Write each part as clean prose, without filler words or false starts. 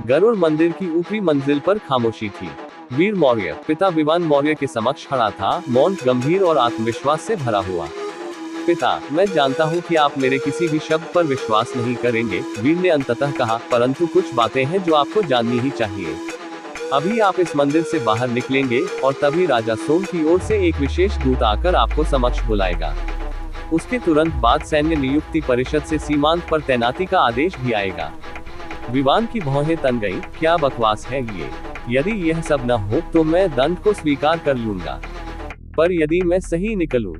गरुड़ मंदिर की ऊपरी मंजिल पर खामोशी थी। वीर मौर्य पिता विवान मौर्य के समक्ष खड़ा था, मौन, गंभीर और आत्मविश्वास से भरा हुआ। पिता, मैं जानता हूँ कि आप मेरे किसी भी शब्द पर विश्वास नहीं करेंगे, वीर ने अंततः कहा, परंतु कुछ बातें हैं जो आपको जाननी ही चाहिए। अभी आप इस मंदिर से बाहर निकलेंगे और तभी राजा सोम की ओर से एक विशेष दूत आकर आपको समक्ष बुलाएगा। उसके तुरंत बाद सैन्य नियुक्ति परिषद से सीमांत पर तैनाती का आदेश भी आएगा। विवान की भौहें तन गई, क्या बकवास है ये? यदि यह सब न हो तो मैं दंड को स्वीकार कर लूंगा, पर यदि मैं सही निकलूं,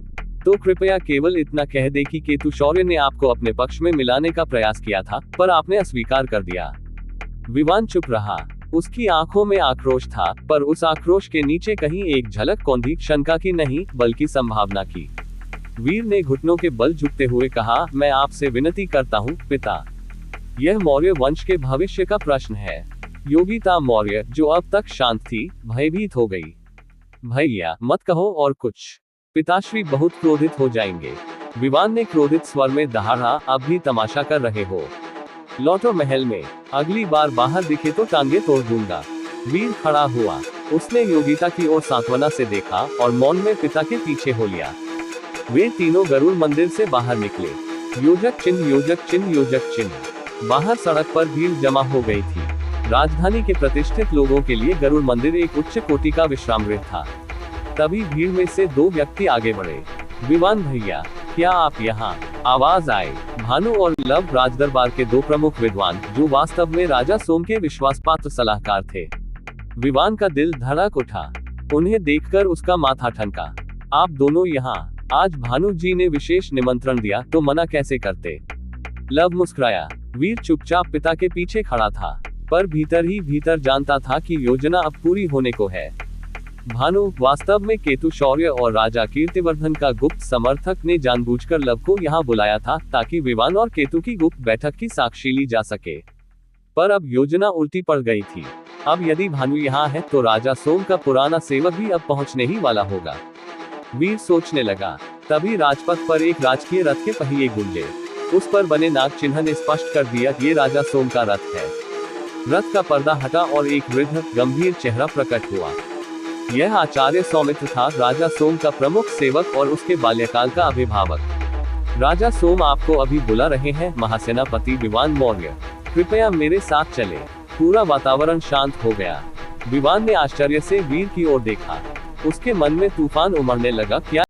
तो कृपया केवल इतना कह दे कि केतु शौर्य ने आपको अपने पक्ष में मिलाने का प्रयास किया था, पर आपने अस्वीकार कर दिया। विवान चुप रहा। उसकी आंखों में आक्रोश था, पर उस आक्रोश के नीचे कहीं एक झलक कौंधी, शंका की नहीं, बल्कि संभावना की। वीर ने घुटनों के बल झुकते हुए कहा, मैं आपसे विनती करता हूँ पिता, यह मौर्य वंश के भविष्य का प्रश्न है। योगिता मौर्य, जो अब तक शांत थी, भयभीत हो गई। भैया मत कहो और कुछ, पिताश्री बहुत क्रोधित हो जाएंगे। विवान ने क्रोधित स्वर में दहाड़ा, अब भी तमाशा कर रहे हो? लौटो महल में, अगली बार बाहर दिखे तो टांगे तोड़ दूंगा। वीर खड़ा हुआ। उसने योगिता की ओर सांत्वना से देखा और मौन में पिता के पीछे हो लिया। वे तीनों गरुड़ मंदिर से बाहर निकले। योजक चिन्ह, योजक चिन्ह, योजक चिन्ह। बाहर सड़क पर भीड़ जमा हो गई थी। राजधानी के प्रतिष्ठित लोगों के लिए गरुड़ मंदिर एक उच्च कोटि का विश्राम गृह था। तभी भीड़ में से दो व्यक्ति आगे बढ़े। विवान भैया, क्या आप यहाँ? आवाज आए। भानु और लव, राजदरबार के दो प्रमुख विद्वान, जो वास्तव में राजा सोम के विश्वासपात्र सलाहकार थे। विवान का दिल धड़क उठा। उन्हें देखकर उसका माथा ठनका। आप दोनों यहाँ? आज भानु जी ने विशेष निमंत्रण दिया तो मना कैसे करते? लव मुस्कुराया। वीर चुपचाप पिता के पीछे खड़ा था, पर भीतर ही भीतर जानता था कि योजना अब पूरी होने को है। भानु, वास्तव में केतु शौर्य और राजा कीर्तिवर्धन का गुप्त समर्थक ने जानबूझकर लव को यहाँ बुलाया था, ताकि विवान और केतु की गुप्त बैठक की साक्षी ली जा सके। पर अब योजना उल्टी पड़ गई थी। अब यदि भानु यहाँ है तो राजा सोम का पुराना सेवक भी अब पहुँचने ही वाला होगा। वीर सोचने लगा। तभी राजपथ पर एक राजकीय रथ के पहिए गूंजे। उस पर बने नाग चिन्ह ने स्पष्ट कर दिया, ये राजा सोम का रथ है। रथ का पर्दा हटा और एक वृद्ध गंभीर चेहरा प्रकट हुआ। यह आचार्य सौमित्र था, राजा सोम का प्रमुख सेवक और उसके बाल्यकाल का अभिभावक। राजा सोम आपको अभी बुला रहे हैं, महासेनापति विवान मौर्य। कृपया मेरे साथ चले। पूरा वातावरण शांत हो गया। विवान ने आश्चर्य से वीर की ओर देखा। उसके मन में तूफान उमड़ने लगा। क्या